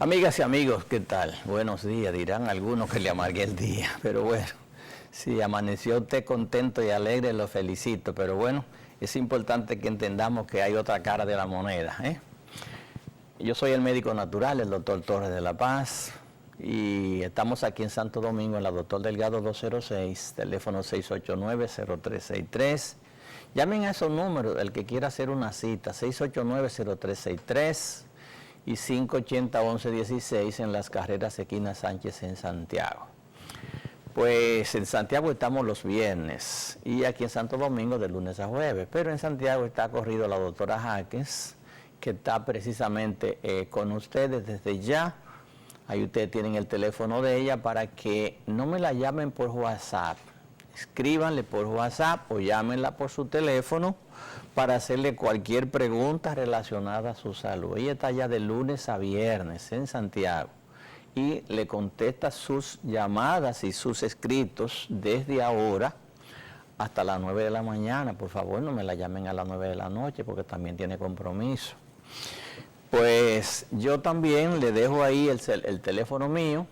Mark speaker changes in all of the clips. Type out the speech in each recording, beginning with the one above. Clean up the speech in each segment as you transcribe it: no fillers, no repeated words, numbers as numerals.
Speaker 1: Amigas y amigos, ¿qué tal? Buenos días, dirán algunos que le amargué el día, pero bueno, si amaneció usted contento y alegre, lo felicito, pero bueno, es importante que entendamos que hay otra cara de la moneda, ¿eh? Yo soy el médico natural, el doctor Torres de la Paz, y estamos aquí en Santo Domingo, en la Doctor Delgado 206, teléfono 689-0363. Llamen a esos números, el que quiera hacer una cita, 689-0363 y 580-1116 en las carreras Esquina Sánchez en Santiago. Pues en Santiago estamos los viernes y aquí en Santo Domingo de lunes a jueves, pero en Santiago está corrido la doctora Jaques, que está precisamente con ustedes desde ya. Ahí ustedes tienen el teléfono de ella para que no me la llamen por WhatsApp. Escríbanle por WhatsApp o llámenla por su teléfono para hacerle cualquier pregunta relacionada a su salud. Ella está ya de lunes a viernes en Santiago y le contesta sus llamadas y sus escritos desde ahora hasta las 9 de la mañana. Por favor, no me la llamen a las 9 de la noche porque también tiene compromiso. Pues yo también le dejo ahí el teléfono mío,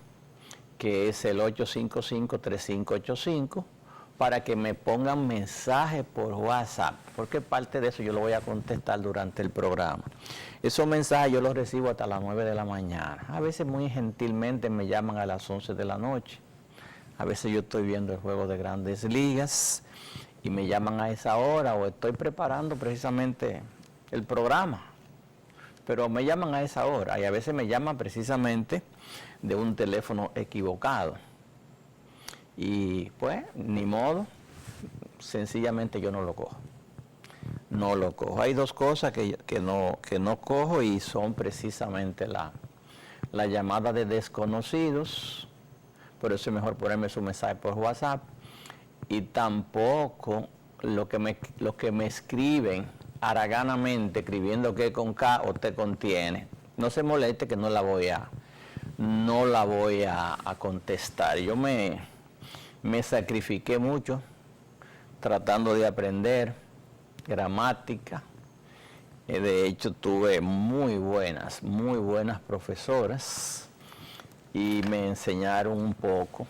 Speaker 1: que es el 855-3585, para que me pongan mensajes por WhatsApp, porque parte de eso yo lo voy a contestar durante el programa. Esos mensajes yo los recibo hasta las 9 de la mañana. A veces muy gentilmente me llaman a las 11 de la noche. A veces yo estoy viendo el juego de Grandes Ligas y me llaman a esa hora o estoy preparando precisamente el programa. Pero me llaman a esa hora y a veces me llaman precisamente de un teléfono equivocado. Y pues, ni modo, sencillamente yo no lo cojo. No lo cojo. Hay dos cosas que no cojo y son precisamente la llamada de desconocidos, por eso es mejor ponerme su mensaje por WhatsApp, y tampoco lo que me escriben haraganamente, escribiendo que con K o te contiene. No se moleste que no la voy a contestar. Yo me sacrifiqué mucho tratando de aprender gramática. De hecho, tuve muy buenas profesoras y me enseñaron un poco,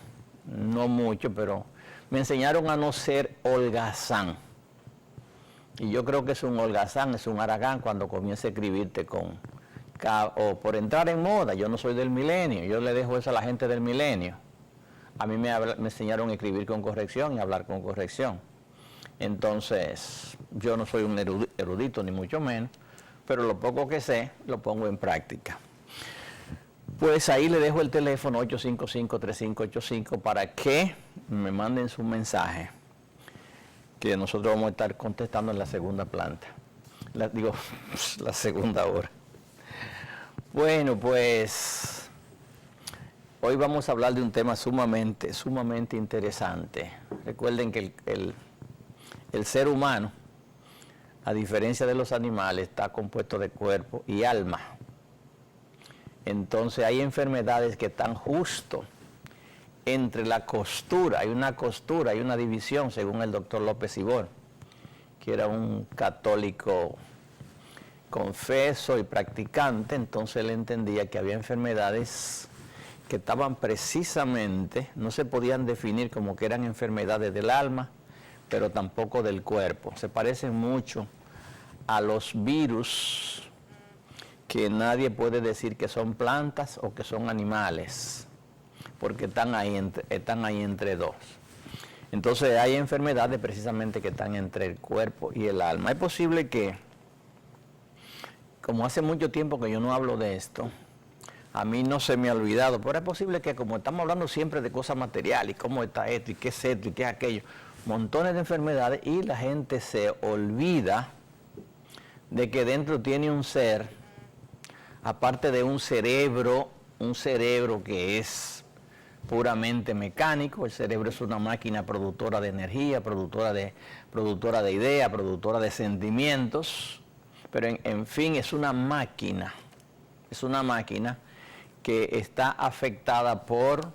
Speaker 1: no mucho, pero me enseñaron a no ser holgazán. Y yo creo que es un holgazán, es un haragán cuando comienza a escribirte con K, o por entrar en moda. Yo no soy del milenio, yo le dejo eso a la gente del milenio. A mí me enseñaron a escribir con corrección y a hablar con corrección. Entonces, yo no soy un erudito, ni mucho menos, pero lo poco que sé, lo pongo en práctica. Pues ahí le dejo el teléfono 855-3585 para que me manden su mensaje, que nosotros vamos a estar contestando en la segunda planta. La segunda hora. Bueno, pues hoy vamos a hablar de un tema sumamente interesante. Recuerden que el ser humano, a diferencia de los animales, está compuesto de cuerpo y alma. Entonces hay enfermedades que están justo entre la costura, hay una división, según el doctor López Ibor, que era un católico confeso y practicante. Entonces él entendía que había enfermedades que estaban precisamente, no se podían definir como que eran enfermedades del alma, pero tampoco del cuerpo. Se parecen mucho a los virus, que nadie puede decir que son plantas o que son animales, porque están ahí entre dos. Entonces hay enfermedades precisamente que están entre el cuerpo y el alma. Es posible que, como hace mucho tiempo que yo no hablo de esto, a mí no se me ha olvidado, pero es posible que, como estamos hablando siempre de cosas materiales, y cómo está esto, y qué es esto, y qué es aquello, montones de enfermedades, y la gente se olvida de que dentro tiene un ser, aparte de un cerebro que es puramente mecánico. El cerebro es una máquina productora de energía, productora de ideas, productora de sentimientos, pero en fin, es una máquina que está afectada por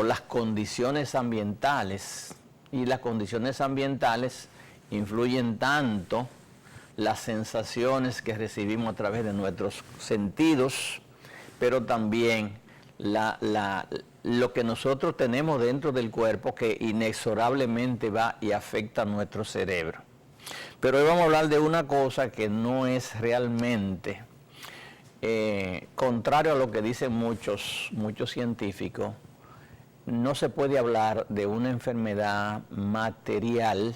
Speaker 1: las condiciones ambientales, y las condiciones ambientales influyen tanto las sensaciones que recibimos a través de nuestros sentidos, pero también lo que nosotros tenemos dentro del cuerpo que inexorablemente va y afecta a nuestro cerebro. Pero hoy vamos a hablar de una cosa que no es realmente contrario a lo que dicen muchos científicos. No se puede hablar de una enfermedad material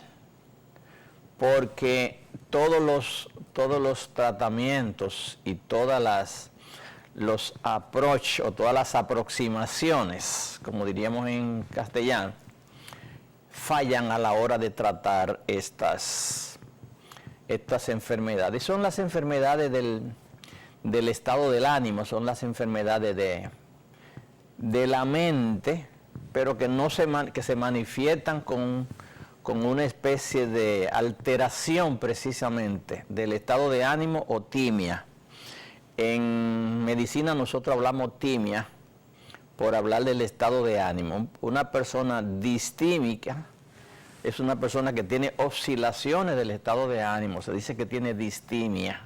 Speaker 1: porque todos los tratamientos y los approach o todas las aproximaciones, como diríamos en castellano, fallan a la hora de tratar estas enfermedades. Son las enfermedades del estado del ánimo, son las enfermedades de la mente, pero que se manifiestan con una especie de alteración precisamente del estado de ánimo o timia. En medicina nosotros hablamos timia por hablar del estado de ánimo. Una persona distímica es una persona que tiene oscilaciones del estado de ánimo, se dice que tiene distimia.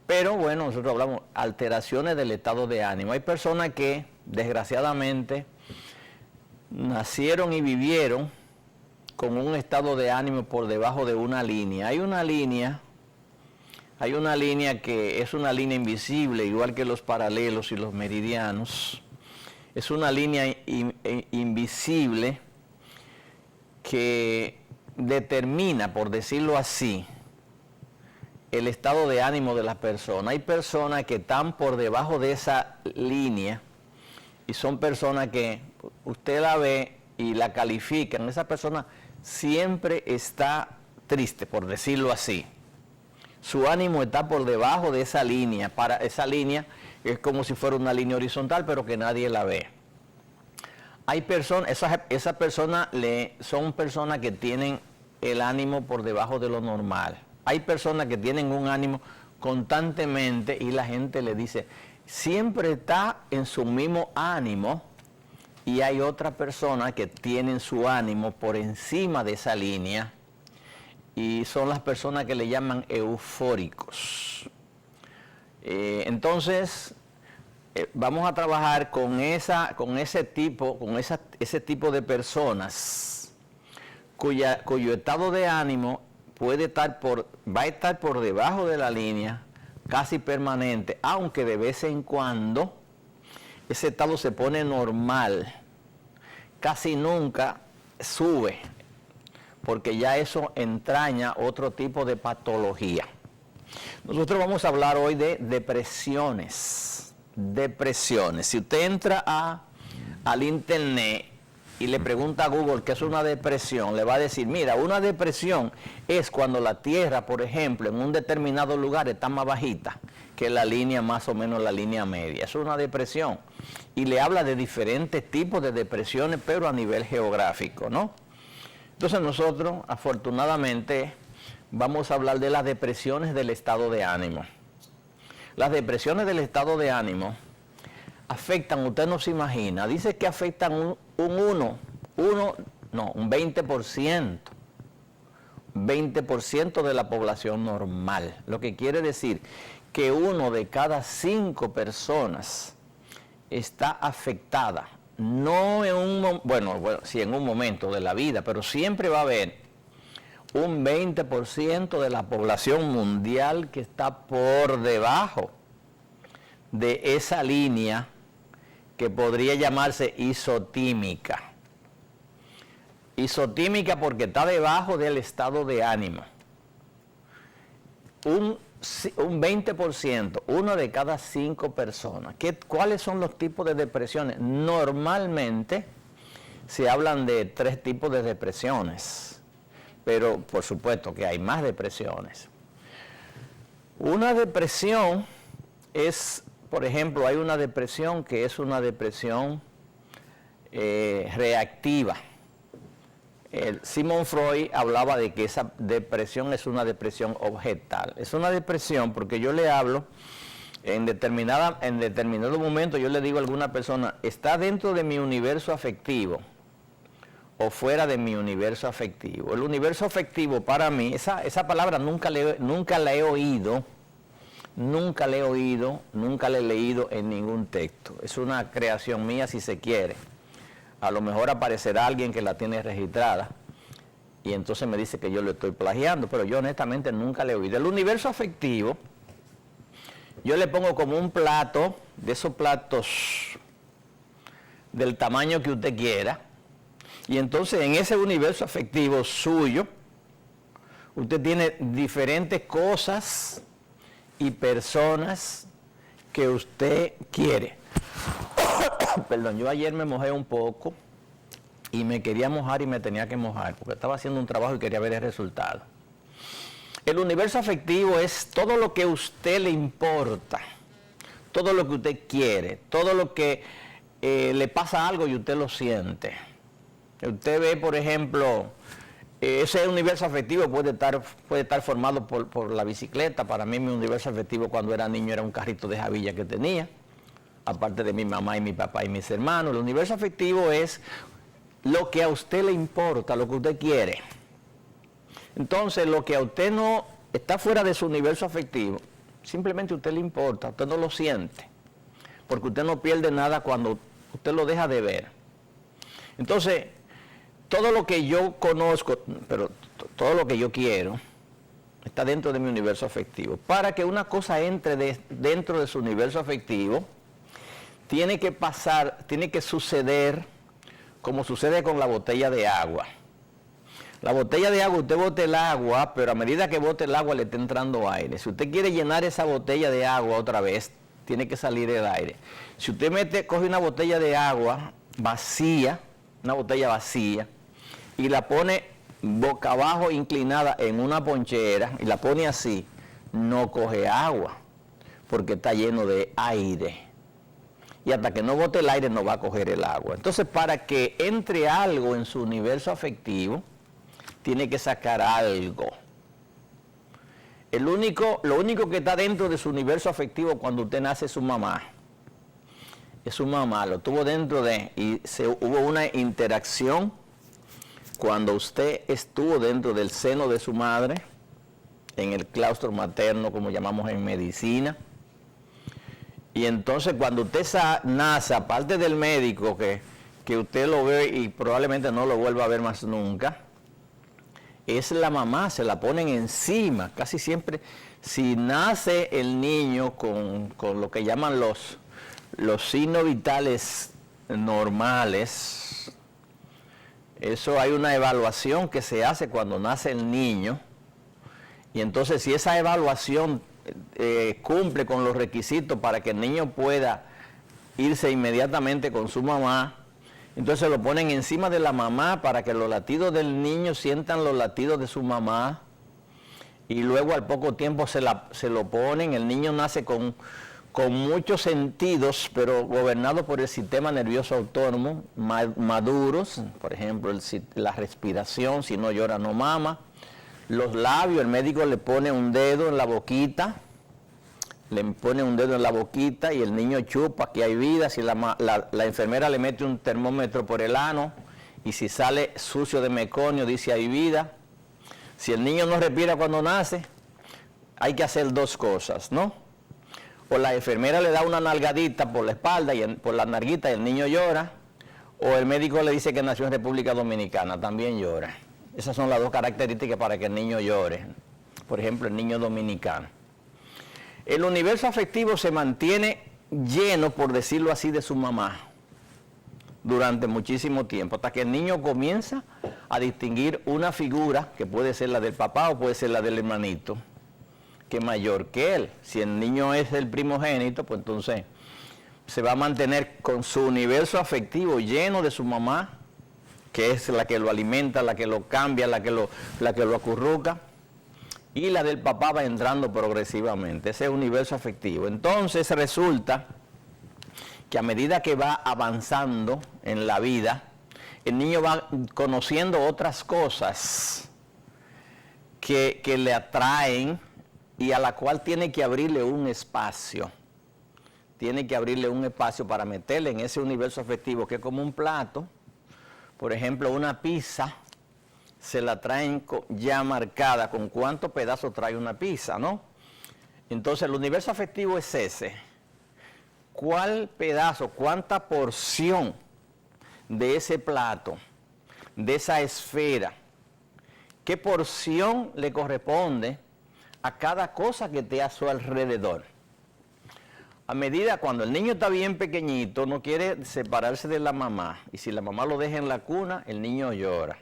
Speaker 1: Pero bueno, nosotros hablamos alteraciones del estado de ánimo. Hay personas que desgraciadamente nacieron y vivieron con un estado de ánimo por debajo de una línea. Hay una línea que es una línea invisible, igual que los paralelos y los meridianos. Es una línea invisible que determina, por decirlo así, el estado de ánimo de las personas. Hay personas que están por debajo de esa línea y son personas que usted la ve y la califican. Esa persona siempre está triste, por decirlo así. Su ánimo está por debajo de esa línea. Para esa línea es como si fuera una línea horizontal, pero que nadie la ve. Hay personas, esas personas son personas que tienen el ánimo por debajo de lo normal. Hay personas que tienen un ánimo constantemente y la gente le dice, siempre está en su mismo ánimo, y hay otras personas que tienen su ánimo por encima de esa línea y son las personas que le llaman eufóricos. Entonces, vamos a trabajar con ese tipo de personas cuyo estado de ánimo va a estar por debajo de la línea casi permanente, aunque de vez en cuando ese estado se pone normal, casi nunca sube, porque ya eso entraña otro tipo de patología. Nosotros vamos a hablar hoy de depresiones. Si usted entra al internet y le pregunta a Google qué es una depresión, le va a decir, mira, una depresión es cuando la Tierra, por ejemplo, en un determinado lugar está más bajita que la línea, más o menos la línea media. Es una depresión. Y le habla de diferentes tipos de depresiones, pero a nivel geográfico, ¿no? Entonces nosotros, afortunadamente, vamos a hablar de las depresiones del estado de ánimo. Las depresiones del estado de ánimo afectan, usted no se imagina, dice que afectan un 20%. 20% de la población normal. Lo que quiere decir que 1 de cada 5 personas está afectada. No en sí, en un momento de la vida, pero siempre va a haber un 20% de la población mundial que está por debajo de esa línea que podría llamarse isotímica. Isotímica porque está debajo del estado de ánimo. Un 20%, 1 de cada 5 personas. ¿Cuáles son los tipos de depresiones? Normalmente se hablan de 3 tipos de depresiones, pero por supuesto que hay más depresiones. Una depresión es, por ejemplo, hay una depresión que es una depresión reactiva. Sigmund Freud hablaba de que esa depresión es una depresión objetal. Es una depresión porque yo le hablo, en determinado momento yo le digo a alguna persona, está dentro de mi universo afectivo o fuera de mi universo afectivo. El universo afectivo para mí, esa palabra nunca la he oído nunca la he oído, nunca la he leído en ningún texto. Es una creación mía si se quiere. A lo mejor aparecerá alguien que la tiene registrada y entonces me dice que yo lo estoy plagiando, pero yo honestamente nunca la he oído. El universo afectivo, yo le pongo como un plato, de esos platos del tamaño que usted quiera, y entonces en ese universo afectivo suyo, usted tiene diferentes cosas y personas que usted quiere. Perdón, yo ayer me mojé un poco y me quería mojar y me tenía que mojar porque estaba haciendo un trabajo y quería ver el resultado. El universo afectivo es todo lo que a usted le importa, todo lo que usted quiere, todo lo que le pasa algo y usted lo siente. Usted ve, por ejemplo, ese universo afectivo puede estar formado por la bicicleta. Para mí mi universo afectivo cuando era niño era un carrito de Javilla que tenía, aparte de mi mamá y mi papá y mis hermanos. El universo afectivo es lo que a usted le importa, lo que usted quiere. Entonces, lo que a usted no está fuera de su universo afectivo, simplemente a usted le importa, usted no lo siente, porque usted no pierde nada cuando usted lo deja de ver. Entonces, todo lo que yo conozco, pero todo lo que yo quiero, está dentro de mi universo afectivo. Para que una cosa entre dentro de su universo afectivo, tiene que pasar, tiene que suceder como sucede con la botella de agua. La botella de agua, usted bote el agua, pero a medida que bote el agua le está entrando aire. Si usted quiere llenar esa botella de agua otra vez, tiene que salir el aire. Si usted coge una botella de agua vacía, una botella vacía, y la pone boca abajo inclinada en una ponchera, y la pone así, no coge agua, porque está lleno de aire. Y hasta que no bote el aire no va a coger el agua. Entonces, para que entre algo en su universo afectivo, tiene que sacar algo. Lo único que está dentro de su universo afectivo cuando usted nace es su mamá. Es su mamá, lo tuvo dentro de, y hubo una interacción cuando usted estuvo dentro del seno de su madre, en el claustro materno, como llamamos en medicina. Y entonces cuando usted nace, aparte del médico que usted lo ve y probablemente no lo vuelva a ver más nunca, es la mamá, se la ponen encima. Casi siempre, si nace el niño con lo que llaman los signos vitales normales, eso hay una evaluación que se hace cuando nace el niño, y entonces si esa evaluación cumple con los requisitos para que el niño pueda irse inmediatamente con su mamá, entonces lo ponen encima de la mamá para que los latidos del niño sientan los latidos de su mamá, y luego al poco tiempo se lo ponen. El niño nace con muchos sentidos, pero gobernados por el sistema nervioso autónomo, maduros, por ejemplo, la respiración, si no llora no mama. Los labios, el médico le pone un dedo en la boquita, y el niño chupa que hay vida. Si la enfermera le mete un termómetro por el ano y si sale sucio de meconio dice hay vida. Si el niño no respira cuando nace, hay que hacer dos cosas, ¿no? O la enfermera le da una nalgadita por la espalda y por la nalguita y el niño llora, o el médico le dice que nació en República Dominicana, también llora. Esas son las dos características para que el niño llore. Por ejemplo, el niño dominicano. El universo afectivo se mantiene lleno, por decirlo así, de su mamá durante muchísimo tiempo, hasta que el niño comienza a distinguir una figura que puede ser la del papá o puede ser la del hermanito, que es mayor que él. Si el niño es el primogénito, pues entonces se va a mantener con su universo afectivo lleno de su mamá, que es la que lo alimenta, la que lo cambia, la que lo acurruca, y la del papá va entrando progresivamente, ese universo afectivo. Entonces resulta que a medida que va avanzando en la vida, el niño va conociendo otras cosas que le atraen y a la cual tiene que abrirle un espacio. Tiene que abrirle un espacio para meterle en ese universo afectivo, que es como un plato. Por ejemplo, una pizza se la traen ya marcada con cuántos pedazos trae una pizza, ¿no? Entonces el universo afectivo es ese. ¿Cuál pedazo, cuánta porción de ese plato, de esa esfera, qué porción le corresponde a cada cosa que esté a su alrededor? A medida cuando el niño está bien pequeñito, no quiere separarse de la mamá. Y si la mamá lo deja en la cuna, el niño llora.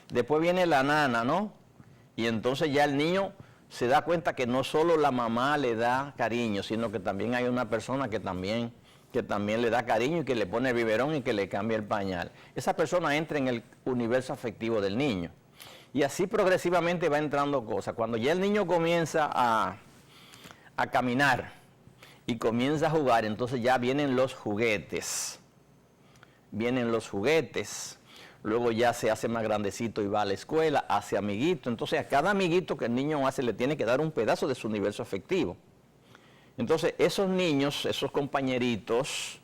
Speaker 1: Después viene la nana, ¿no? Y entonces ya el niño se da cuenta que no solo la mamá le da cariño, sino que también hay una persona que también le da cariño y que le pone el biberón y que le cambia el pañal. Esa persona entra en el universo afectivo del niño. Y así progresivamente va entrando cosas. Cuando ya el niño comienza a caminar y comienza a jugar, entonces ya vienen los juguetes. Vienen los juguetes. Luego ya se hace más grandecito y va a la escuela, hace amiguito. Entonces a cada amiguito que el niño hace le tiene que dar un pedazo de su universo afectivo. Entonces esos niños, esos compañeritos,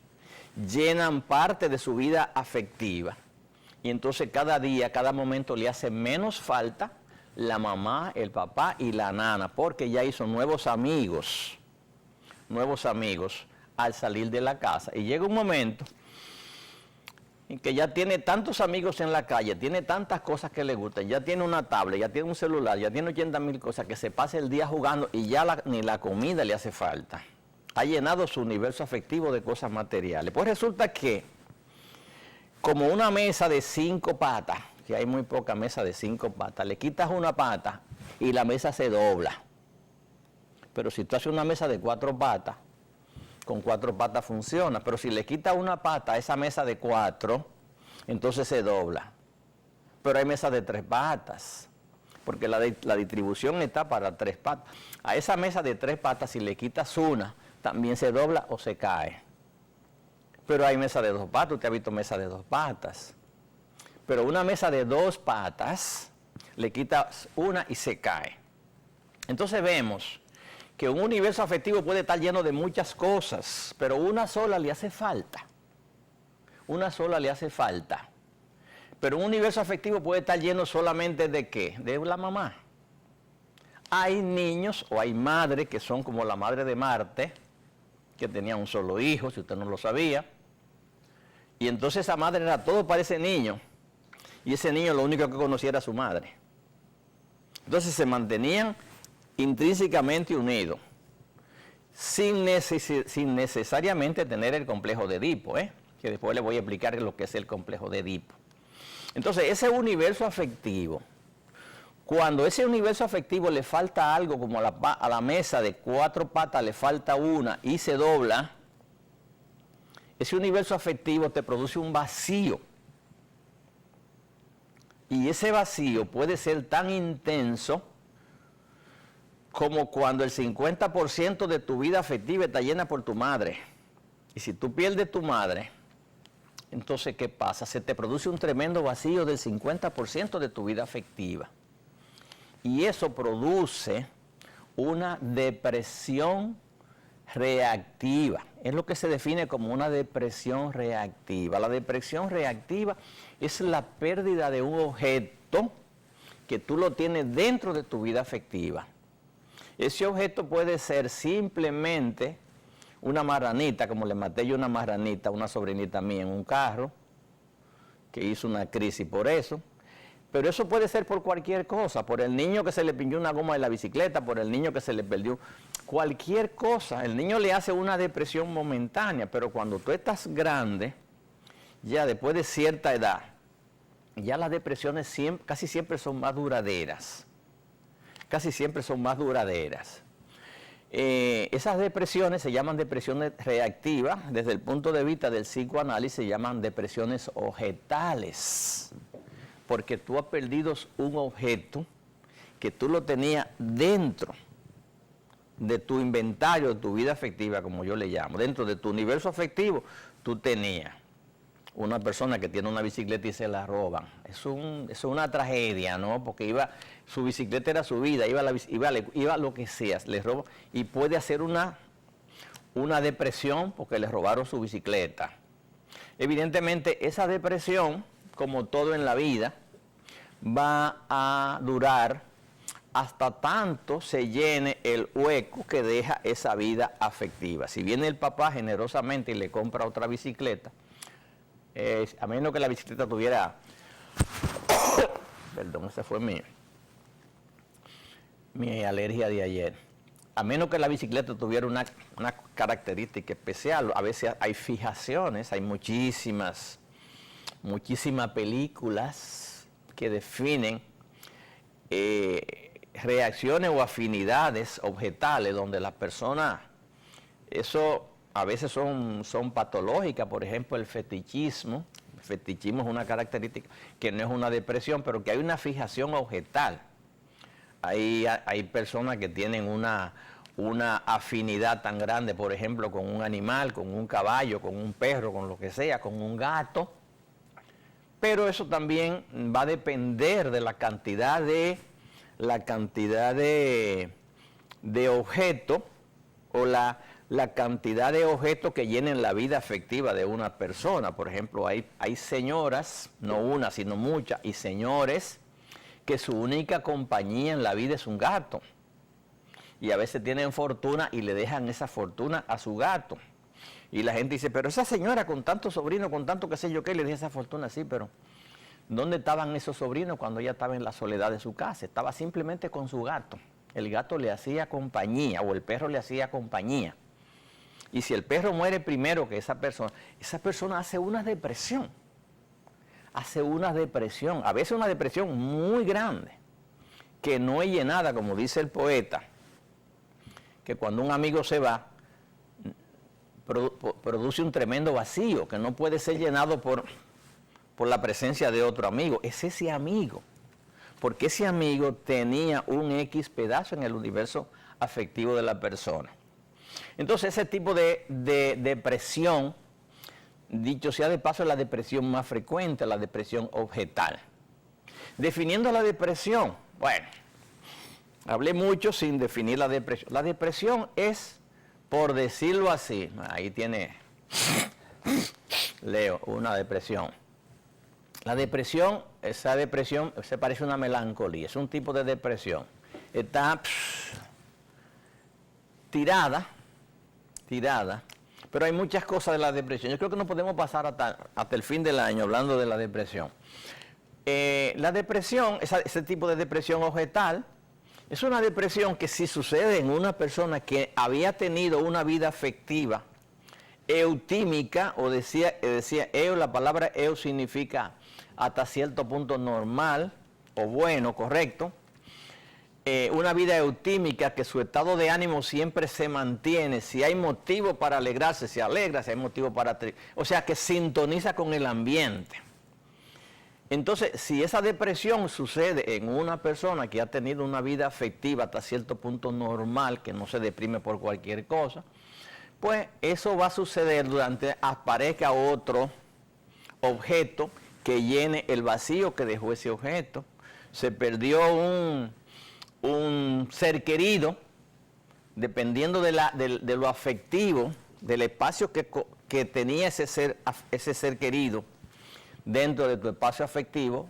Speaker 1: llenan parte de su vida afectiva. Y entonces cada día, cada momento le hace menos falta la mamá, el papá y la nana, porque ya hizo nuevos amigos al salir de la casa. Y llega un momento en que ya tiene tantos amigos en la calle, tiene tantas cosas que le gustan, ya tiene una tablet, ya tiene un celular, ya tiene 80,000 cosas, que se pasa el día jugando y ya ni la comida le hace falta. Ha llenado su universo afectivo de cosas materiales. Pues resulta que, como una mesa de 5 patas, que hay muy poca mesa de 5 patas, le quitas una pata y la mesa se dobla. Pero si tú haces una mesa de 4 patas, con 4 patas funciona. Pero si le quitas una pata a esa mesa de 4, entonces se dobla. Pero hay mesas de 3 patas, porque la distribución está para 3 patas. A esa mesa de 3 patas, si le quitas una, también se dobla o se cae. Pero hay mesa de 2 patas, usted ha visto mesa de 2 patas. Pero una mesa de 2 patas, le quitas una y se cae. Entonces vemos que un universo afectivo puede estar lleno de muchas cosas, pero una sola le hace falta. Una sola le hace falta. Pero un universo afectivo puede estar lleno solamente ¿de qué? De la mamá. Hay niños o hay madres que son como la madre de Marte, que tenía un solo hijo, si usted no lo sabía. Y entonces esa madre era todo para ese niño. Y ese niño lo único que conocía era su madre. Entonces se mantenían intrínsecamente unidos, sin necesariamente tener el complejo de Edipo, que después les voy a explicar lo que es el complejo de Edipo. Entonces, ese universo afectivo, cuando ese universo afectivo le falta algo, como a la mesa de 4 patas le falta una y se dobla, ese universo afectivo te produce un vacío. Y ese vacío puede ser tan intenso como cuando el 50% de tu vida afectiva está llena por tu madre. Y si tú pierdes tu madre, entonces ¿qué pasa? Se te produce un tremendo vacío del 50% de tu vida afectiva. Y eso produce una depresión reactiva. Es lo que se define como una depresión reactiva. La depresión reactiva es la pérdida de un objeto que tú lo tienes dentro de tu vida afectiva. Ese objeto puede ser simplemente una marranita, como le maté yo una marranita a una sobrinita mía en un carro, que hizo una crisis por eso. Pero eso puede ser por cualquier cosa, por el niño que se le pinchó una goma de la bicicleta, por el niño que se le perdió, cualquier cosa. El niño le hace una depresión momentánea, pero cuando tú estás grande, ya después de cierta edad, ya las depresiones casi siempre son más duraderas. Casi siempre son más duraderas. Esas depresiones se llaman depresiones reactivas, desde el punto de vista del psicoanálisis se llaman depresiones objetales, porque tú has perdido un objeto que tú lo tenías dentro de tu inventario, de tu vida afectiva, como yo le llamo. Dentro de tu universo afectivo, tú tenías una persona que tiene una bicicleta y se la roban. Es una tragedia, ¿no? Porque su bicicleta era su vida, iba lo que sea, le roban y puede hacer una depresión porque le robaron su bicicleta. Evidentemente, esa depresión, como todo en la vida, va a durar hasta tanto se llene el hueco que deja esa vida afectiva. Si viene el papá generosamente y le compra otra bicicleta, a menos que la bicicleta tuviera, perdón, esa fue mi alergia de ayer, a menos que la bicicleta tuviera una característica especial, a veces hay fijaciones, hay muchísimas películas que definen reacciones o afinidades objetales donde las personas, eso a veces son patológicas. Por ejemplo, el fetichismo. El fetichismo es una característica que no es una depresión, pero que hay una fijación objetal. Hay personas que tienen una afinidad tan grande, por ejemplo, con un animal, con un caballo, con un perro, con lo que sea, con un gato. Pero eso también va a depender de la cantidad de objetos o la cantidad de objetos que llenen la vida afectiva de una persona. Por ejemplo, hay señoras, no una, sino muchas, y señores que su única compañía en la vida es un gato. Y a veces tienen fortuna y le dejan esa fortuna a su gato. Y la gente dice, pero esa señora con tantos sobrinos, con tanto qué sé yo qué, le deja esa fortuna. Sí, pero ¿dónde estaban esos sobrinos cuando ella estaba en la soledad de su casa? Estaba simplemente con su gato. El gato le hacía compañía o el perro le hacía compañía. Y si el perro muere primero que esa persona hace una depresión. A veces una depresión muy grande, que no es llenada, como dice el poeta, que cuando un amigo se va, produce un tremendo vacío, que no puede ser llenado por la presencia de otro amigo. Es ese amigo, porque ese amigo tenía un X pedazo en el universo afectivo de la persona. Entonces ese tipo de depresión, dicho sea de paso, es la depresión más frecuente, la depresión objetal. Definiendo la depresión, bueno, hablé mucho sin definir la depresión. La depresión es, por decirlo así, ahí tiene Leo, una depresión. La depresión, esa depresión se parece a una melancolía, es un tipo de depresión. Está tirada, pero hay muchas cosas de la depresión. Yo creo que no podemos pasar hasta el fin del año hablando de la depresión. La depresión, ese tipo de depresión objetal, es una depresión que si sucede en una persona que había tenido una vida afectiva eutímica, o decía eu, la palabra eu significa hasta cierto punto normal, o bueno, correcto, una vida eutímica, que su estado de ánimo siempre se mantiene. Si hay motivo para alegrarse, se alegra. Si hay motivo para... O sea, que sintoniza con el ambiente. Entonces, si esa depresión sucede en una persona que ha tenido una vida afectiva hasta cierto punto normal, que no se deprime por cualquier cosa, pues eso va a suceder durante aparezca otro objeto que llene el vacío que dejó ese objeto. Se perdió un ser querido, dependiendo de lo afectivo, del espacio que tenía ese ser querido dentro de tu espacio afectivo,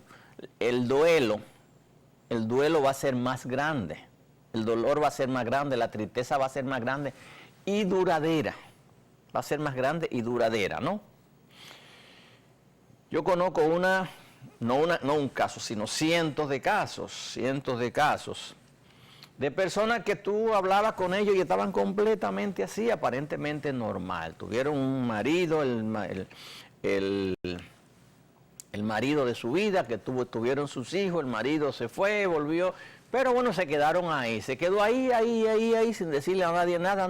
Speaker 1: el duelo va a ser más grande, el dolor va a ser más grande, la tristeza va a ser más grande y duradera, va a ser más grande y duradera, ¿no? Yo conozco no un caso, sino cientos de casos de personas que tú hablabas con ellos y estaban completamente así, aparentemente normal. Tuvieron un marido, el marido de su vida, que tuvieron sus hijos, el marido se fue, volvió, pero bueno, se quedaron ahí, se quedó ahí, sin decirle a nadie nada,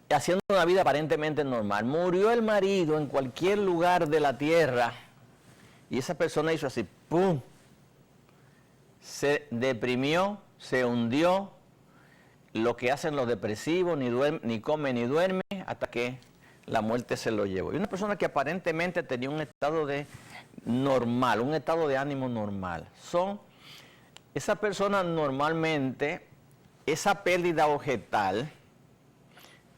Speaker 1: haciendo una vida aparentemente normal. Murió el marido en cualquier lugar de la tierra y esa persona hizo así, ¡pum! Se deprimió, se hundió, lo que hacen los depresivos, ni come ni duerme, hasta que la muerte se lo llevó. Y una persona que aparentemente tenía un estado normal, un estado de ánimo normal. Esa persona normalmente, esa pérdida objetal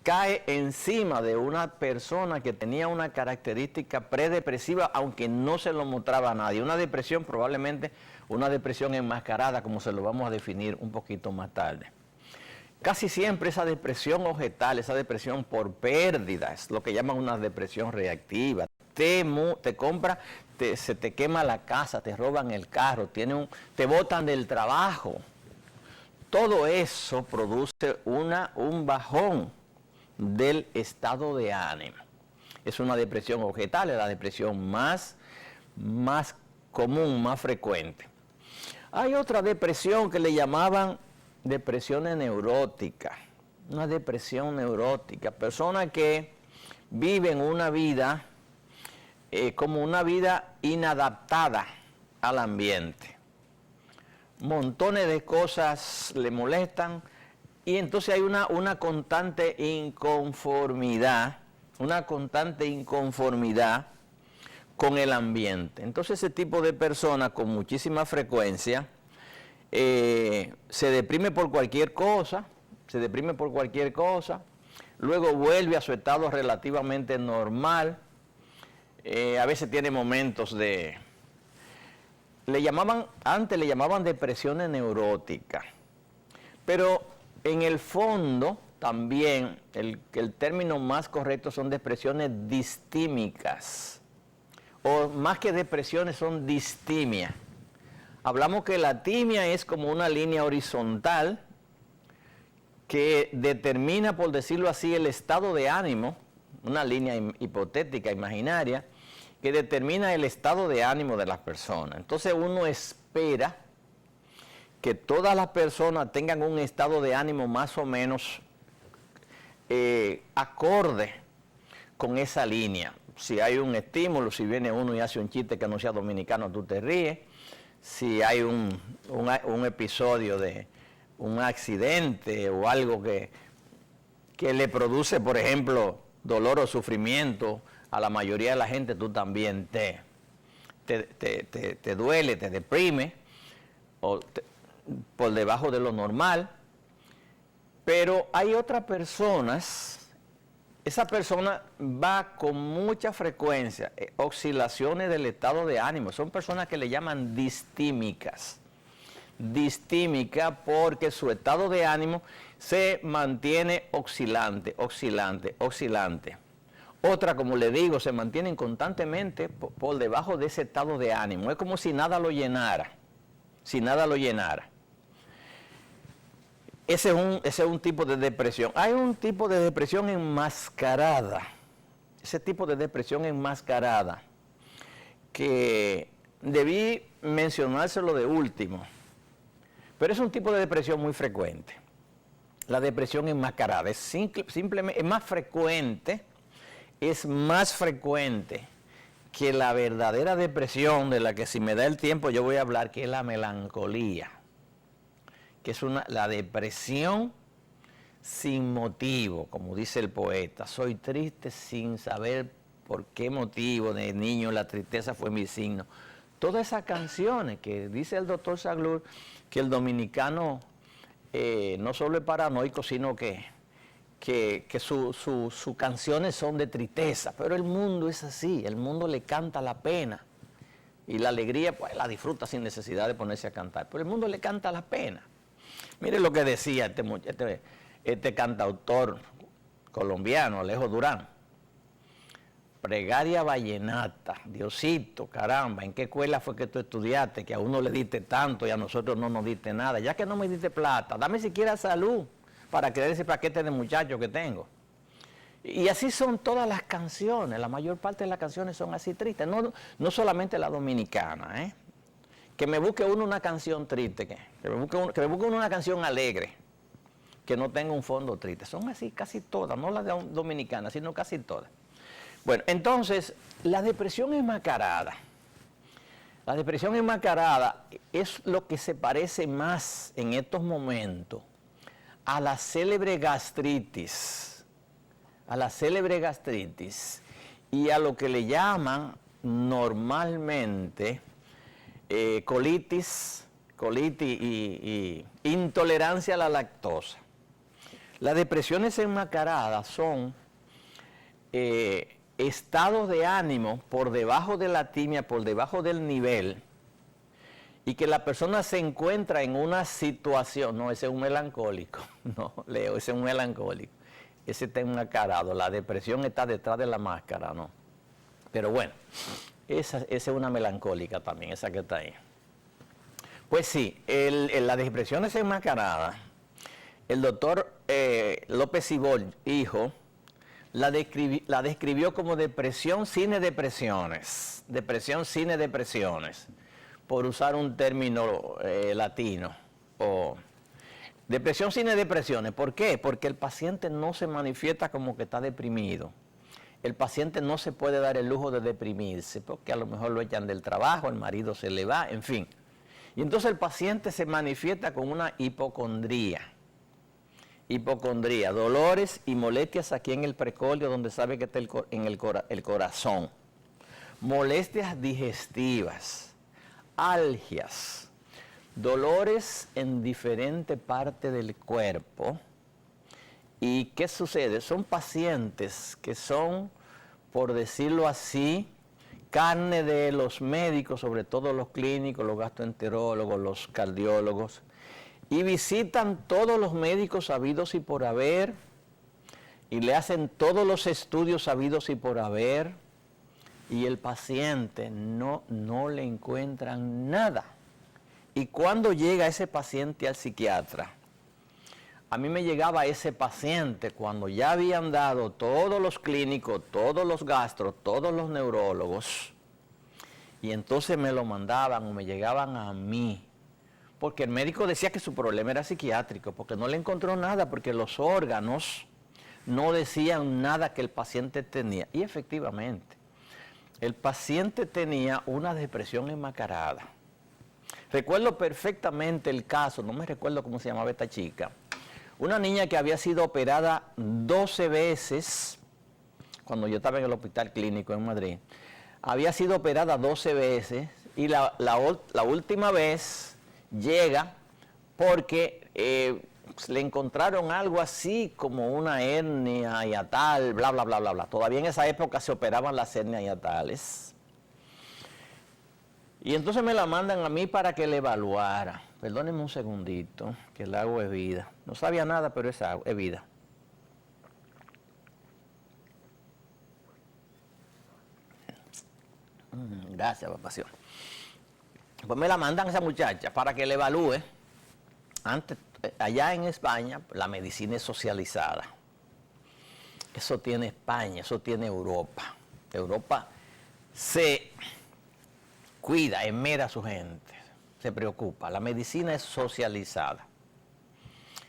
Speaker 1: cae encima de una persona que tenía una característica predepresiva, aunque no se lo mostraba a nadie. Una depresión, probablemente una depresión enmascarada, como se lo vamos a definir un poquito más tarde. Casi siempre esa depresión objetal, esa depresión por pérdida, es lo que llaman una depresión reactiva. Te compra, se te quema la casa, te roban el carro, te botan del trabajo. Todo eso produce un bajón del estado de ánimo. Es una depresión objetal, es la depresión más común, más frecuente. Hay otra depresión que le llamaban depresiones neuróticas. Una depresión neurótica. Personas que viven una vida como una vida inadaptada al ambiente. Montones de cosas le molestan y entonces hay una constante inconformidad, con el ambiente. Entonces ese tipo de personas con muchísima frecuencia se deprime por cualquier cosa, luego vuelve a su estado relativamente normal, a veces tiene momentos de... Antes le llamaban depresiones neuróticas, pero en el fondo también el término más correcto son depresiones distímicas, o más que depresiones son distimia. Hablamos que la timia es como una línea horizontal que determina, por decirlo así, el estado de ánimo, una línea hipotética, imaginaria, que determina el estado de ánimo de las personas. Entonces uno espera que todas las personas tengan un estado de ánimo más o menos acorde con esa línea. Si hay un estímulo, si viene uno y hace un chiste que no sea dominicano, tú te ríes. Si hay un episodio de un accidente o algo que le produce, por ejemplo, dolor o sufrimiento a la mayoría de la gente, tú también te duele, te deprime, por debajo de lo normal. Pero hay otras personas, esa persona va con mucha frecuencia, oscilaciones del estado de ánimo. Son personas que le llaman distímicas. Distímica porque su estado de ánimo se mantiene oscilante. Otra, como le digo, se mantienen constantemente por debajo de ese estado de ánimo. Es como si nada lo llenara. Ese es un tipo de depresión. Hay un tipo de depresión enmascarada. Ese tipo de depresión enmascarada, que debí mencionárselo de último. Pero es un tipo de depresión muy frecuente. La depresión enmascarada simplemente es más frecuente que la verdadera depresión, de la que, si me da el tiempo, yo voy a hablar, que es la melancolía, que es la depresión sin motivo, como dice el poeta. Soy triste sin saber por qué motivo, de niño la tristeza fue mi signo. Todas esas canciones que dice el doctor Saglur, que el dominicano no solo es paranoico, sino que sus canciones son de tristeza. Pero el mundo es así, el mundo le canta la pena. Y la alegría, pues la disfruta sin necesidad de ponerse a cantar. Pero el mundo le canta la pena. Mire lo que decía este cantautor colombiano, Alejo Durán. Pregaria vallenata, Diosito, caramba, ¿en qué escuela fue que tú estudiaste? Que a uno le diste tanto y a nosotros no nos diste nada. Ya que no me diste plata, dame siquiera salud para creer ese paquete de muchachos que tengo. Y así son todas las canciones, la mayor parte de las canciones son así tristes, no solamente la dominicana, ¿eh? Que me busque uno una canción triste, que me busque uno una canción alegre, que no tenga un fondo triste. Son así casi todas, no las dominicanas, sino casi todas. Bueno, entonces, la depresión enmascarada. La depresión enmascarada es lo que se parece más en estos momentos a la célebre gastritis. Y a lo que le llaman normalmente colitis y intolerancia a la lactosa. Las depresiones enmascaradas son estados de ánimo por debajo de la timia, por debajo del nivel, y que la persona se encuentra en una situación, no, ese es un melancólico, no, Leo, ese es un melancólico, ese está enmascarado, la depresión está detrás de la máscara, no. Pero bueno, esa es una melancólica también, esa que está ahí. Pues sí, la depresión es enmascarada. El doctor López Sibol, hijo, la describió como depresión sin depresiones, por usar un término latino, o depresión sin depresiones. ¿Por qué? Porque el paciente no se manifiesta como que está deprimido. El paciente no se puede dar el lujo de deprimirse, porque a lo mejor lo echan del trabajo, el marido se le va, en fin. Y entonces el paciente se manifiesta con una hipocondría, dolores y molestias aquí en el precordio, donde sabe que está el corazón, molestias digestivas, algias, dolores en diferentes partes del cuerpo. ¿Y qué sucede? Son pacientes que son, por decirlo así, carne de los médicos, sobre todo los clínicos, los gastroenterólogos, los cardiólogos, y visitan todos los médicos habidos y por haber, y le hacen todos los estudios habidos y por haber, y el paciente no le encuentran nada. Y cuando llega ese paciente al psiquiatra, a mí me llegaba ese paciente cuando ya habían dado todos los clínicos, todos los gastros, todos los neurólogos, y entonces me lo mandaban o me llegaban a mí, porque el médico decía que su problema era psiquiátrico, porque no le encontró nada, porque los órganos no decían nada que el paciente tenía. Y efectivamente, el paciente tenía una depresión enmascarada. Recuerdo perfectamente el caso, no me recuerdo cómo se llamaba esta chica, una niña que había sido operada 12 veces, cuando yo estaba en el hospital clínico en Madrid, había sido operada 12 veces, y la última vez llega porque le encontraron algo así como una hernia hiatal, bla, bla, bla, bla, bla. Todavía en esa época se operaban las hernias hiatales. Y entonces me la mandan a mí para que le evaluara. Perdónenme un segundito, que el agua es vida. No sabía nada, pero es agua, es vida. Gracias, papación. Pues me la mandan a esa muchacha para que le evalúe. Antes, allá en España, la medicina es socializada. Eso tiene España, eso tiene Europa. Europa se cuida, esmera a su gente, se preocupa. La medicina es socializada.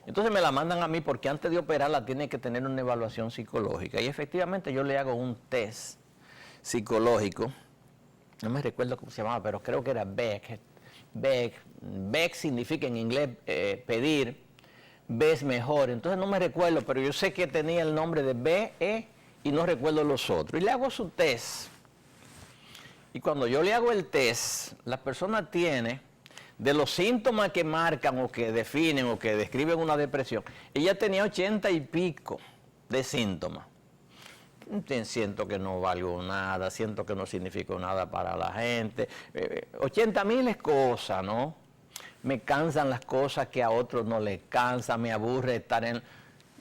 Speaker 1: Entonces me la mandan a mí porque antes de operarla tiene que tener una evaluación psicológica. Y efectivamente yo le hago un test psicológico. No me recuerdo cómo se llamaba, pero creo que era Beck. Beck significa en inglés pedir, ves mejor. Entonces no me recuerdo, pero yo sé que tenía el nombre de BE y no recuerdo los otros. Y le hago su test. Y cuando yo le hago el test, la persona tiene, de los síntomas que marcan o que definen o que describen una depresión, ella tenía 80 y pico de síntomas. Siento que no valgo nada, siento que no significo nada para la gente. 80.000 cosas, ¿no? Me cansan las cosas que a otros no les cansan, me aburre estar en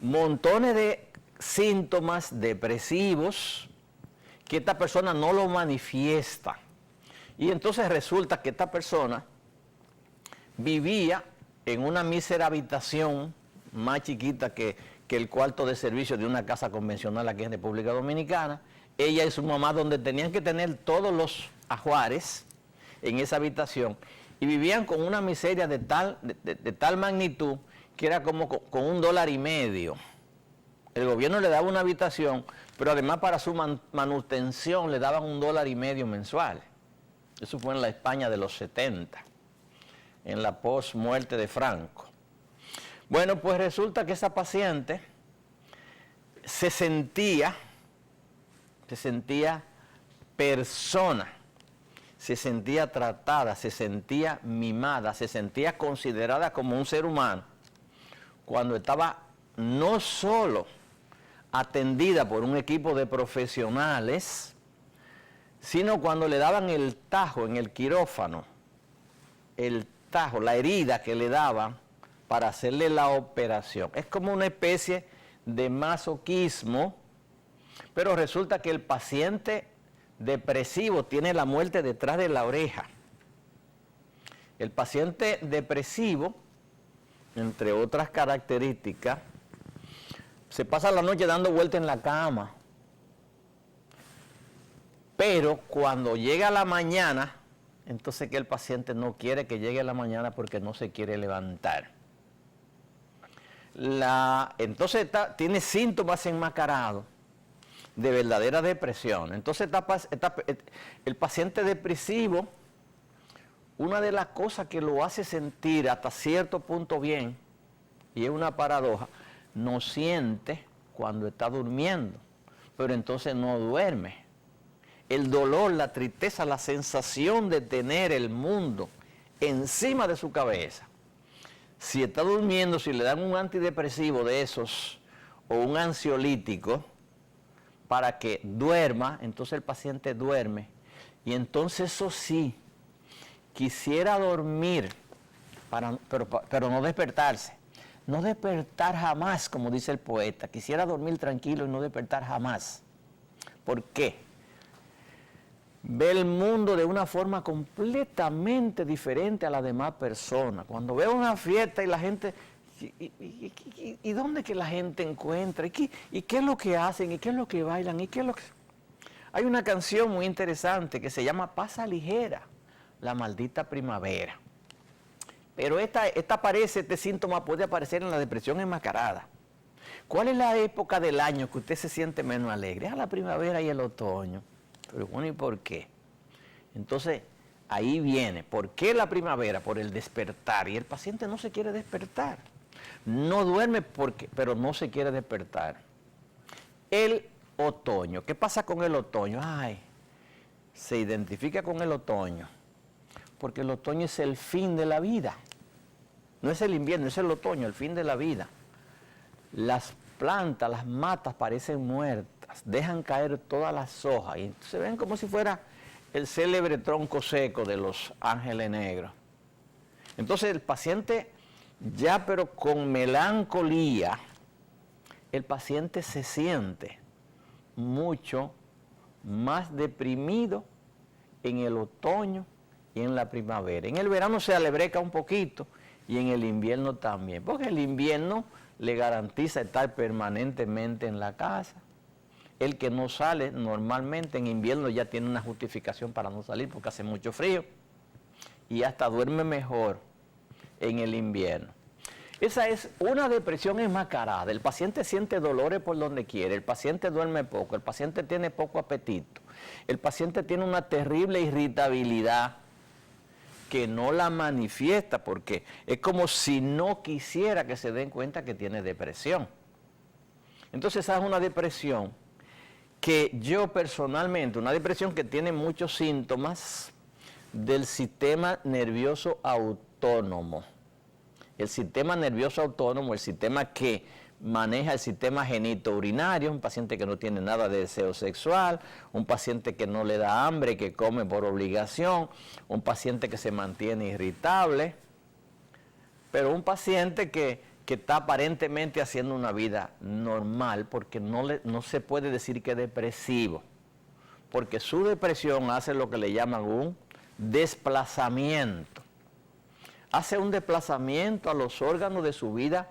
Speaker 1: montones de síntomas depresivos que esta persona no lo manifiesta. Y entonces resulta que esta persona vivía en una mísera habitación más chiquita que el cuarto de servicio de una casa convencional aquí en República Dominicana. Ella y su mamá, donde tenían que tener todos los ajuares en esa habitación, y vivían con una miseria de tal magnitud que era como con $1.50. El gobierno le daba una habitación, pero además para su manutención le daban $1.50 mensual. Eso fue en la España de los 70, en la post-muerte de Franco. Bueno, pues resulta que esa paciente se sentía persona, se sentía tratada, se sentía mimada, se sentía considerada como un ser humano, cuando estaba no solo atendida por un equipo de profesionales, sino cuando le daban el tajo en el quirófano, el tajo, la herida que le daban para hacerle la operación. Es como una especie de masoquismo, pero resulta que el paciente depresivo tiene la muerte detrás de la oreja. El paciente depresivo, entre otras características, se pasa la noche dando vueltas en la cama. Pero cuando llega la mañana, entonces que el paciente no quiere que llegue la mañana porque no se quiere levantar. Entonces tiene síntomas enmascarados de verdadera depresión. Entonces el paciente depresivo, una de las cosas que lo hace sentir hasta cierto punto bien, y es una paradoja, no siente cuando está durmiendo, pero entonces no duerme. El dolor, la tristeza, la sensación de tener el mundo encima de su cabeza. Si está durmiendo, si le dan un antidepresivo de esos o un ansiolítico para que duerma, entonces el paciente duerme. Y entonces eso sí, quisiera dormir, pero no despertarse. No despertar jamás, como dice el poeta. Quisiera dormir tranquilo y no despertar jamás. ¿Por qué? Ve el mundo de una forma completamente diferente a las demás personas. Cuando veo una fiesta y la gente, ¿y dónde que la gente encuentra? ¿Y qué es lo que hacen? ¿Y qué es lo que bailan? ¿Y qué es lo que...? Hay una canción muy interesante que se llama Pasa Ligera, la maldita primavera. Pero este síntoma puede aparecer en la depresión enmascarada. ¿Cuál es la época del año que usted se siente menos alegre? La primavera y el otoño. Pero bueno, ¿y por qué? Entonces, ahí viene. ¿Por qué la primavera? Por el despertar. Y el paciente no se quiere despertar. No duerme pero no se quiere despertar. El otoño. ¿Qué pasa con el otoño? Se identifica con el otoño. Porque el otoño es el fin de la vida. No es el invierno, es el otoño, el fin de la vida. Las plantas, las matas parecen muertas, dejan caer todas las hojas y se ven como si fuera el célebre tronco seco de los ángeles negros. Entonces el paciente, ya pero con melancolía, el paciente se siente mucho más deprimido en el otoño y en la primavera. En el verano se alebreca un poquito y en el invierno también, porque el invierno le garantiza estar permanentemente en la casa. El que no sale normalmente en invierno ya tiene una justificación para no salir porque hace mucho frío y hasta duerme mejor en el invierno. Esa es una depresión enmascarada. El paciente siente dolores por donde quiere, el paciente duerme poco, el paciente tiene poco apetito, el paciente tiene una terrible irritabilidad que no la manifiesta porque es como si no quisiera que se den cuenta que tiene depresión. Entonces esa es una depresión que yo personalmente, una depresión que tiene muchos síntomas del sistema nervioso autónomo. El sistema nervioso autónomo, el sistema que maneja el sistema genitourinario, un paciente que no tiene nada de deseo sexual, un paciente que no le da hambre, que come por obligación, un paciente que se mantiene irritable, pero un paciente que está aparentemente haciendo una vida normal, porque no se puede decir que es depresivo, porque su depresión hace lo que le llaman un desplazamiento. Hace un desplazamiento a los órganos de su vida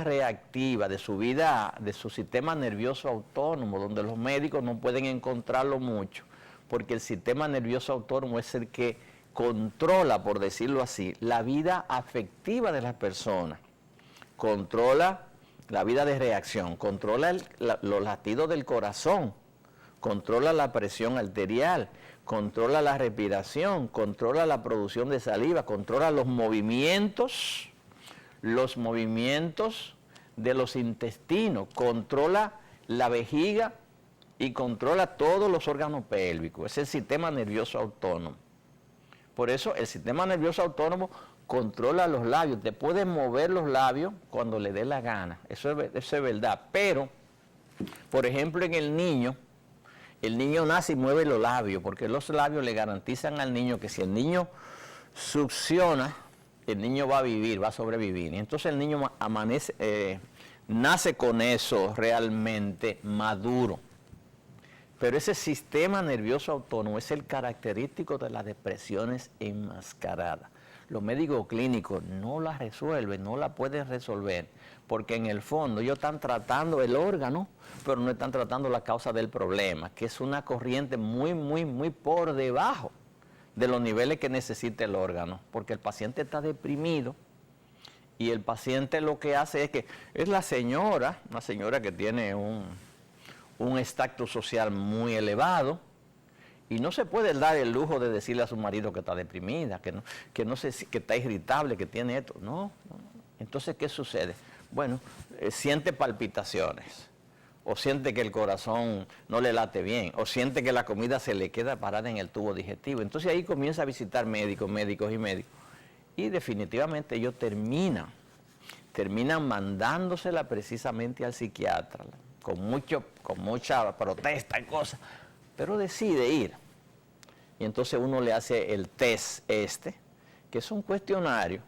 Speaker 1: reactiva, de su sistema nervioso autónomo, donde los médicos no pueden encontrarlo mucho, porque el sistema nervioso autónomo es el que controla, por decirlo así, la vida afectiva de las personas, controla la vida de reacción, controla los latidos del corazón, controla la presión arterial, controla la respiración, controla la producción de saliva, controla los movimientos de los intestinos, controla la vejiga y controla todos los órganos pélvicos. Es el sistema nervioso autónomo. Por eso el sistema nervioso autónomo controla los labios, te puede mover los labios cuando le dé la gana, eso es verdad, pero, por ejemplo, en el niño nace y mueve los labios, porque los labios le garantizan al niño que si el niño succiona, el niño va a vivir, va a sobrevivir, y entonces el niño nace con eso realmente maduro. Pero ese sistema nervioso autónomo es el característico de las depresiones enmascaradas. Los médicos clínicos no la resuelven, no la pueden resolver, porque en el fondo ellos están tratando el órgano, pero no están tratando la causa del problema, que es una corriente muy por debajo de los niveles que necesita el órgano, porque el paciente está deprimido y el paciente lo que hace es que es una señora que tiene un estatus social muy elevado, y no se puede dar el lujo de decirle a su marido que está deprimida, que está irritable, que tiene esto. No. Entonces, ¿qué sucede? Bueno, siente palpitaciones, o siente que el corazón no le late bien, o siente que la comida se le queda parada en el tubo digestivo. Entonces ahí comienza a visitar médicos, y definitivamente ellos terminan mandándosela precisamente al psiquiatra, con mucha protesta y cosas, pero decide ir. Y entonces uno le hace el test que es un cuestionario,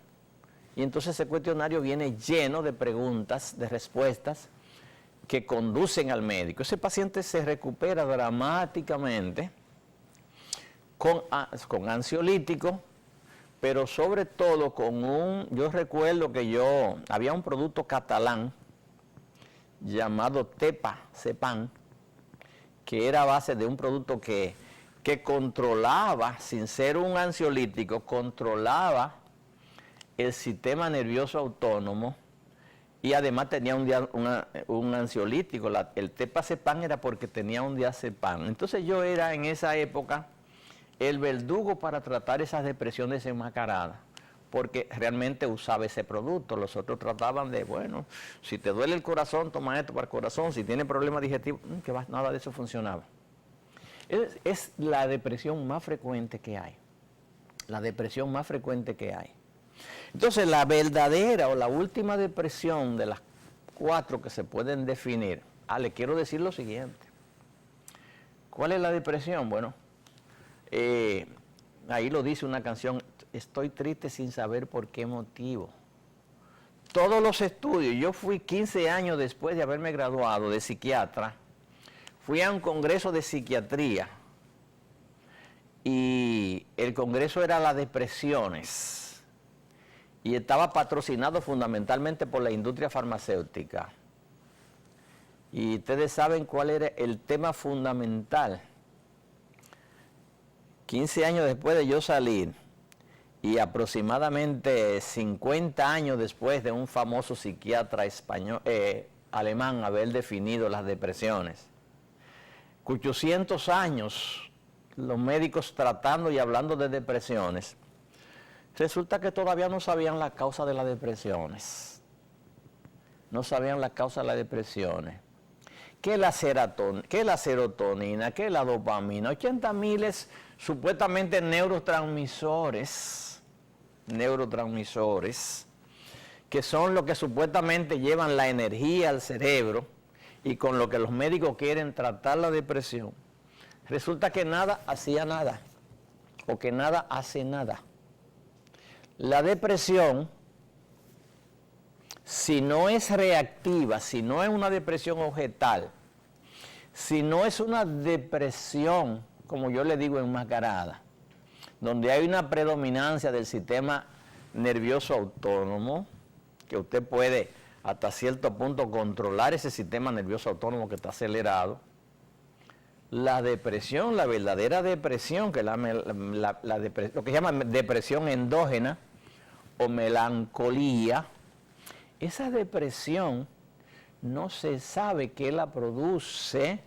Speaker 1: y entonces ese cuestionario viene lleno de preguntas, de respuestas que conducen al médico. Ese paciente se recupera dramáticamente con ansiolítico, pero sobre todo yo recuerdo que había un producto catalán llamado Tepa-Cepan, que era a base de un producto que controlaba, sin ser un ansiolítico, controlaba el sistema nervioso autónomo, y además tenía un ansiolítico. El Tepa-Cepan era porque tenía un diazepam. Entonces yo era en esa época el verdugo para tratar esas depresiones enmascaradas, porque realmente usaba ese producto. Los otros trataban de, bueno, si te duele el corazón, toma esto para el corazón, si tienes problemas digestivos, nada de eso funcionaba. Es la depresión más frecuente que hay. La depresión más frecuente que hay. Entonces, la verdadera o la última depresión de las 4 que se pueden definir, le quiero decir lo siguiente. ¿Cuál es la depresión? Bueno, ahí lo dice una canción: estoy triste sin saber por qué motivo. Todos los estudios, yo fui 15 años después de haberme graduado de psiquiatra, fui a un congreso de psiquiatría, y el congreso era las depresiones, y estaba patrocinado fundamentalmente por la industria farmacéutica. Y ustedes saben cuál era el tema fundamental. 15 años después de yo salir, y aproximadamente 50 años después de un famoso psiquiatra alemán haber definido las depresiones, 800 años los médicos tratando y hablando de depresiones, resulta que todavía no sabían la causa de las depresiones. No sabían la causa de las depresiones. ¿Qué es la serotonina? ¿Qué es la dopamina? 80.000 supuestamente neurotransmisores, que son los que supuestamente llevan la energía al cerebro, y con lo que los médicos quieren tratar la depresión. Resulta que nada hacía nada, o que nada hace nada. La depresión, si no es reactiva, si no es una depresión objetal, si no es una depresión, como yo le digo, enmascarada, donde hay una predominancia del sistema nervioso autónomo, que usted puede hasta cierto punto controlar ese sistema nervioso autónomo que está acelerado, la depresión, la verdadera depresión, que lo que se llama depresión endógena o melancolía, esa depresión no se sabe qué la produce,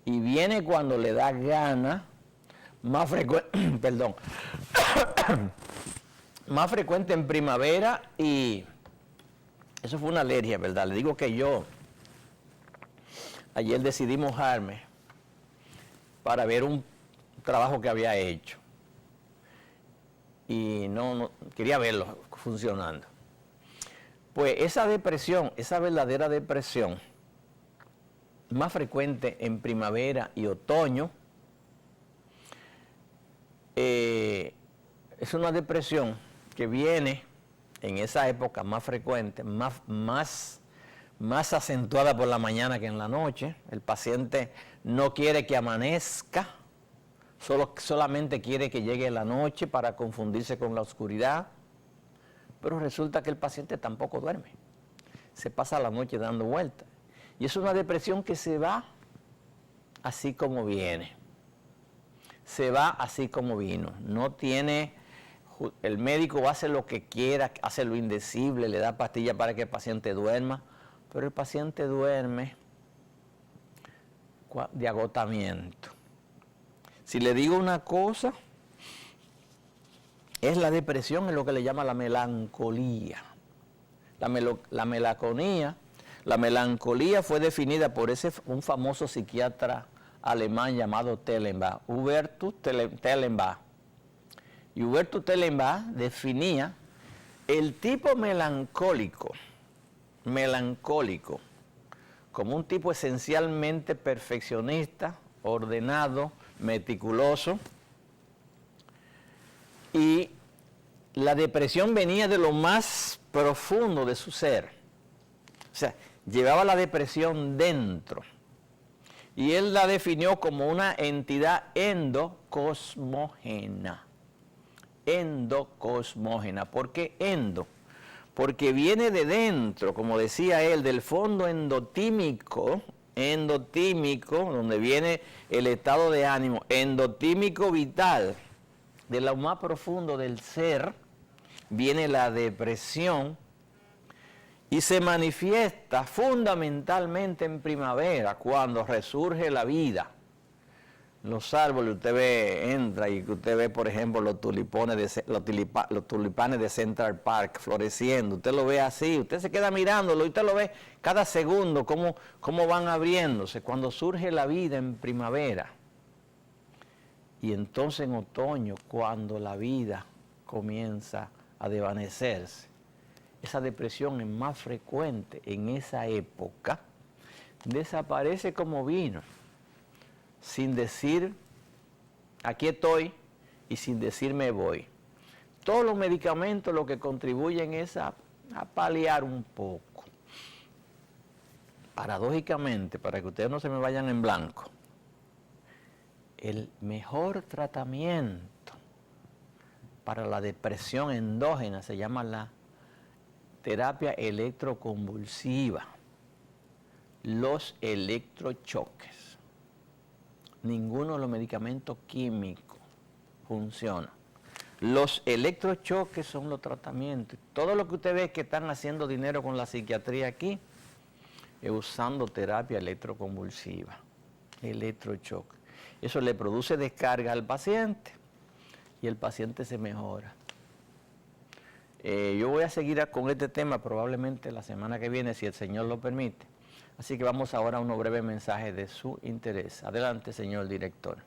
Speaker 1: y viene cuando le da gana, más frecuente en primavera, y eso fue una alergia, ¿verdad? Le digo que yo ayer decidí mojarme para ver un trabajo que había hecho. y no quería verlo funcionando. Pues esa depresión, esa verdadera depresión, más frecuente en primavera y otoño, es una depresión que viene en esa época más frecuente, más acentuada por la mañana que en la noche. El paciente no quiere que amanezca, solamente quiere que llegue la noche para confundirse con la oscuridad, pero resulta que el paciente tampoco duerme, se pasa la noche dando vueltas. Y es una depresión que se va así como viene, se va así como vino, no tiene, el médico hace lo que quiera, hace lo indecible, le da pastillas para que el paciente duerma, pero el paciente duerme de agotamiento. Si le digo una cosa, es la depresión, es lo que le llama la melancolía. La melancolía fue definida por un famoso psiquiatra alemán llamado Tellenbach, Hubertus Tellenbach. Y Hubertus Tellenbach definía el tipo melancólico como un tipo esencialmente perfeccionista, ordenado, meticuloso, y la depresión venía de lo más profundo de su ser. O sea, llevaba la depresión dentro. Y él la definió como una entidad endocosmógena. Endocosmógena. ¿Por qué endo? Porque viene de dentro, como decía él, del fondo endotímico, donde viene el estado de ánimo, endotímico vital, de lo más profundo del ser, viene la depresión y se manifiesta fundamentalmente en primavera, cuando resurge la vida. Los árboles, usted ve, entra y usted ve, por ejemplo, los tulipanes de Central Park floreciendo. Usted lo ve así, usted se queda mirándolo y usted lo ve cada segundo, cómo van abriéndose. Cuando surge la vida en primavera. Y entonces en otoño, cuando la vida comienza a desvanecerse. Esa depresión es más frecuente en esa época. Desaparece como vino, sin decir, aquí estoy, y sin decir me voy. Todos los medicamentos lo que contribuyen es a paliar un poco. Paradójicamente, para que ustedes no se me vayan en blanco, el mejor tratamiento para la depresión endógena se llama la terapia electroconvulsiva, los electrochoques. Ninguno de los medicamentos químicos funciona. Los electrochoques son los tratamientos. Todo lo que usted ve que están haciendo dinero con la psiquiatría aquí es usando terapia electroconvulsiva, electrochoque. Eso le produce descarga al paciente y el paciente se mejora. Yo voy a seguir con este tema probablemente la semana que viene, si el Señor lo permite. Así que vamos ahora a unos breves mensajes de su interés. Adelante, señor director.